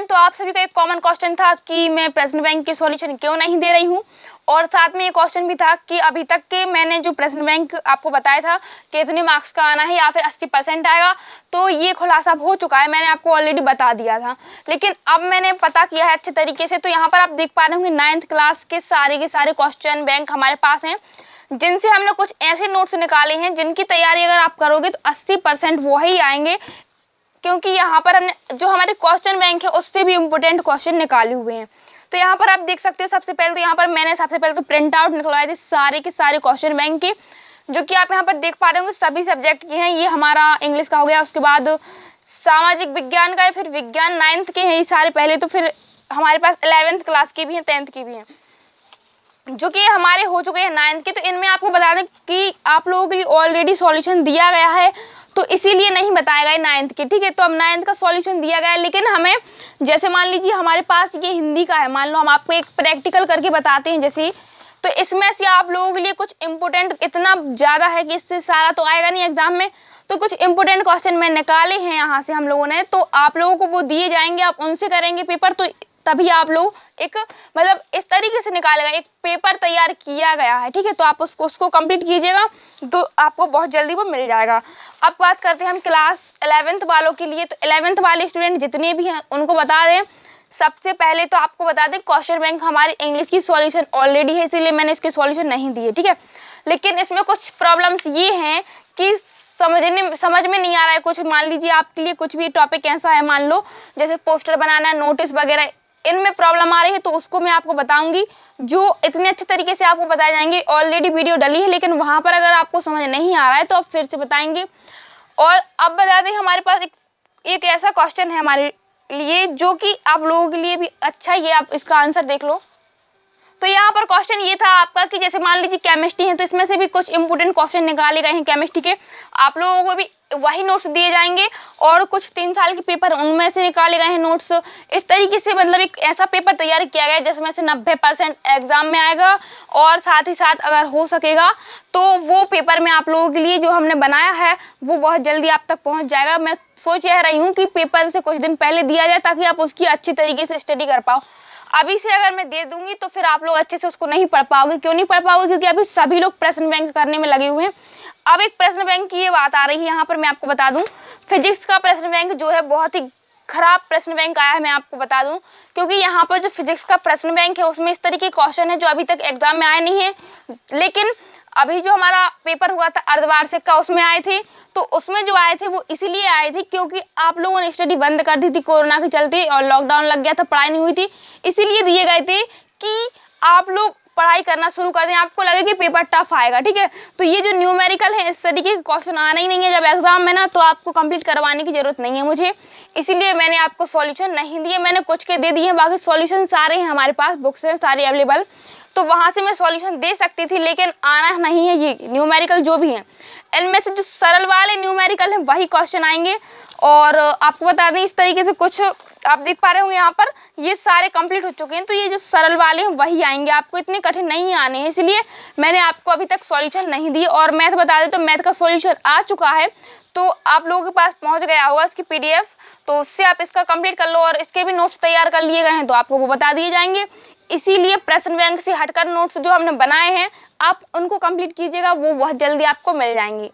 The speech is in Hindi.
स्टूडेंट, तो आप सभी का एक कॉमन क्वेश्चन था कि मैं प्रेजेंट बैंक के सॉल्यूशन क्यों नहीं दे रही हूँ, और साथ में ये क्वेश्चन भी था कि अभी तक के मैंने जो प्रेजेंट बैंक आपको बताया था कि इतने मार्क्स का आना है या फिर 80% आएगा, तो ये खुलासा हो चुका है, मैंने आपको ऑलरेडी बता दिया था। लेकिन अब मैंने पता किया है अच्छे तरीके से, तो यहाँ पर आप देख पा रहे होंगे 9th क्लास के सारे क्वेश्चन बैंक हमारे पास हैं, जिनसे हमने कुछ ऐसे नोट्स निकाले हैं जिनकी तैयारी अगर आप करोगे तो 80% वो ही आएंगे, क्योंकि यहाँ पर हमने जो हमारे क्वेश्चन बैंक है उससे भी इम्पोर्टेंट क्वेश्चन निकाले हुए हैं। तो यहाँ पर आप देख सकते हो, सबसे पहले तो यहाँ पर मैंने सबसे पहले तो प्रिंट आउट निकलवाए थे सारे के सारे क्वेश्चन बैंक के, जो कि आप यहाँ पर देख पा रहे होंगे सभी सब्जेक्ट के हैं। ये हमारा इंग्लिश का हो गया, उसके बाद सामाजिक विज्ञान का है, फिर विज्ञान 9th के हैं ये सारे पहले, तो फिर हमारे पास 11th क्लास के भी हैं, 10th के भी हैं, जो कि हमारे हो चुके हैं 9th के। तो इनमें आपको बता दें कि आप लोगों के लिए ऑलरेडी सॉल्यूशन दिया गया है, तो इसीलिए नहीं बताया गया 9th के, ठीक है। तो अब 9th का सॉल्यूशन दिया गया है, लेकिन हमें जैसे मान लीजिए हमारे पास ये हिंदी का है, मान लो हम आपको एक प्रैक्टिकल करके बताते हैं जैसे, तो इसमें से आप लोगों के लिए कुछ इंपोर्टेंट इतना ज़्यादा है कि इससे सारा तो आएगा नहीं एग्जाम में, तो कुछ इंपोर्टेंट क्वेश्चन मैं निकाले हैं यहाँ से हम लोगों ने, तो आप लोगों को वो दिए जाएंगे, आप उनसे करेंगे पेपर, तो तभी आप लोग एक मतलब इस तरीके से निकालेगा, एक पेपर तैयार किया गया है, ठीक है। तो आप उसको कंप्लीट कीजिएगा तो आपको बहुत जल्दी वो मिल जाएगा। अब बात करते हैं हम क्लास 11th वालों के लिए। तो 11th वाले स्टूडेंट जितने भी हैं उनको बता दें, सबसे पहले तो आपको बता दें क्वेश्चन बैंक हमारी इंग्लिश की सॉल्यूशन ऑलरेडी है, इसीलिए मैंने इसके सॉल्यूशन नहीं दिए, ठीक है। लेकिन इसमें कुछ प्रॉब्लम्स ये हैं कि समझ में नहीं आ रहा है कुछ, मान लीजिए आपके लिए कुछ भी टॉपिक ऐसा है, मान लो जैसे पोस्टर बनाना, नोटिस वगैरह, इनमें प्रॉब्लम आ रही है, तो उसको मैं आपको बताऊंगी, जो इतने अच्छे तरीके से आपको बताए जाएंगे। ऑलरेडी वीडियो डली है, लेकिन वहां पर अगर आपको समझ नहीं आ रहा है तो आप फिर से बताएंगे। और अब बता दें हमारे पास एक ऐसा क्वेश्चन है हमारे लिए जो कि आप लोगों के लिए भी अच्छा ही है, आप इसका आंसर देख लो। तो यहाँ पर क्वेश्चन ये था आपका कि जैसे मान लीजिए केमिस्ट्री है, तो इसमें से भी कुछ इंपोर्टेंट क्वेश्चन निकाले गए हैं केमिस्ट्री के, आप लोगों को भी वही नोट्स दिए जाएंगे, और कुछ 3 साल के पेपर उनमें से निकाले गए हैं नोट्स। इस तरीके से मतलब एक ऐसा पेपर तैयार किया गया है जिसमें से 90% एग्जाम में आएगा, और साथ ही साथ अगर हो सकेगा तो वो पेपर में आप लोगों के लिए जो हमने बनाया है वो बहुत जल्दी आप तक पहुँच जाएगा। मैं सोच यह रही हूँ कि पेपर से कुछ दिन पहले दिया जाए ताकि आप उसकी अच्छी तरीके से स्टडी कर पाओ। अभी से अगर मैं दे दूंगी तो फिर आप लोग अच्छे से उसको नहीं पढ़ पाओगे। क्यों नहीं पढ़ पाओगे? क्योंकि अभी सभी लोग प्रश्न बैंक करने में लगे हुए हैं। अब एक प्रश्न बैंक की ये बात आ रही है, यहाँ पर मैं आपको बता दूं, फिजिक्स का प्रश्न बैंक जो है बहुत ही खराब प्रश्न बैंक आया है, मैं आपको बता दूं, क्योंकि यहाँ पर जो फिजिक्स का प्रश्न बैंक है उसमें इस तरीके के क्वेश्चन है जो अभी तक एग्जाम में आए नहीं है। लेकिन अभी जो हमारा पेपर हुआ था अर्धवार्षिक का, उसमें आए थे, तो उसमें जो आए थे वो इसीलिए आए थे क्योंकि आप लोगों ने स्टडी बंद कर दी थी कोरोना के चलते, और लॉकडाउन लग गया था, पढ़ाई नहीं हुई थी, इसीलिए दिए गए थे कि आप लोग पढ़ाई करना शुरू कर दें, आपको लगे कि पेपर टफ आएगा, ठीक है। तो ये जो न्यूमेरिकल है इस तरीके के क्वेश्चन आना ही नहीं है जब एग्जाम में ना, तो आपको कंप्लीट करवाने की जरूरत नहीं है मुझे, इसीलिए मैंने आपको सॉल्यूशन नहीं दिए, मैंने कुछ के दे दिए हैं, बाकी सॉल्यूशन सारे हैं हमारे पास, बुक्स हैं सारी अवेलेबल, तो वहां से मैं सॉल्यूशन दे सकती थी, लेकिन आना नहीं है ये न्यूमेरिकल जो भी हैं। इनमें से जो सरल वाले न्यूमेरिकल हैं वही क्वेश्चन आएंगे, और आपको बता दें इस तरीके से कुछ आप देख पा रहे होंगे यहाँ पर ये सारे कंप्लीट हो चुके हैं, तो ये जो सरल वाले हैं वही आएंगे, आपको इतने कठिन नहीं आने हैं, इसलिए मैंने आपको अभी तक सॉल्यूशन नहीं दिए। और मैथ बता दें तो मैथ का सॉल्यूशन आ चुका है, तो आप लोगों के पास पहुंच गया होगा इसकी PDF, तो उससे आप इसका कंप्लीट कर लो, और इसके भी नोट्स तैयार कर लिए गए हैं तो आपको वो बता दिए जाएंगे। इसीलिए प्रश्न बैंक से हटकर नोट्स जो हमने बनाए हैं आप उनको कंप्लीट कीजिएगा, वो बहुत जल्दी आपको मिल जाएंगे।